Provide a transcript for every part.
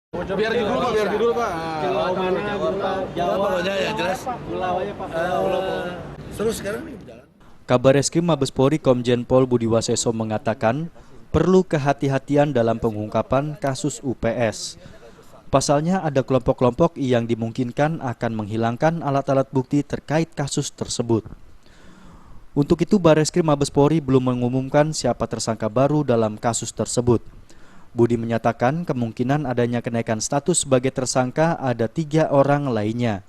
Biar judul Pak, biar judul Pak. Pulau mana, Jawa, Pokoknya yang jelas. pulau aja Pak. Terus sekarang ini berjalan. Kabar Reskrim Mabes Polri Komjen Pol Budi Waseso mengatakan perlu kehati-hatian dalam pengungkapan kasus UPS. Pasalnya ada kelompok-kelompok yang dimungkinkan akan menghilangkan alat-alat bukti terkait kasus tersebut. Untuk itu Barreskrim Mabes Polri belum mengumumkan siapa tersangka baru dalam kasus tersebut. Budi menyatakan kemungkinan adanya kenaikan status sebagai tersangka ada 3 orang lainnya.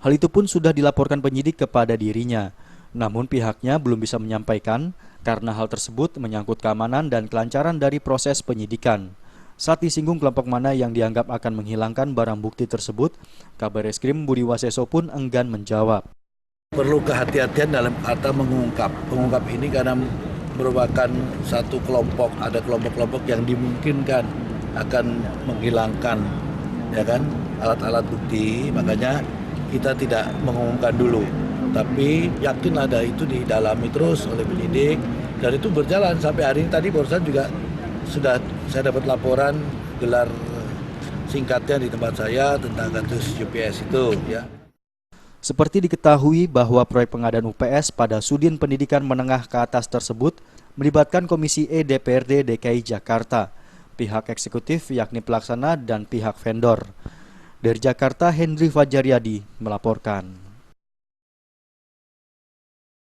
Hal itu pun sudah dilaporkan penyidik kepada dirinya. Namun pihaknya belum bisa menyampaikan karena hal tersebut menyangkut keamanan dan kelancaran dari proses penyidikan. Saat disinggung kelompok mana yang dianggap akan menghilangkan barang bukti tersebut, Kabar Reskrim Budi Waseso pun enggan menjawab. Perlu kehati-hatian dalam kata mengungkap. Mengungkap ini karena merupakan satu kelompok, ada kelompok-kelompok yang dimungkinkan akan menghilangkan ya kan alat-alat bukti, makanya kita tidak mengumumkan dulu. Tapi yakin ada itu didalami terus oleh penyidik dan itu berjalan sampai hari ini. Tadi barusan juga sudah saya dapat laporan gelar singkatnya di tempat saya tentang kasus UPS itu ya. Seperti diketahui bahwa proyek pengadaan UPS pada Sudin Pendidikan Menengah ke atas tersebut melibatkan Komisi E DPRD DKI Jakarta, pihak eksekutif yakni pelaksana dan pihak vendor. Dari Jakarta, Hendri Fajaryadi melaporkan.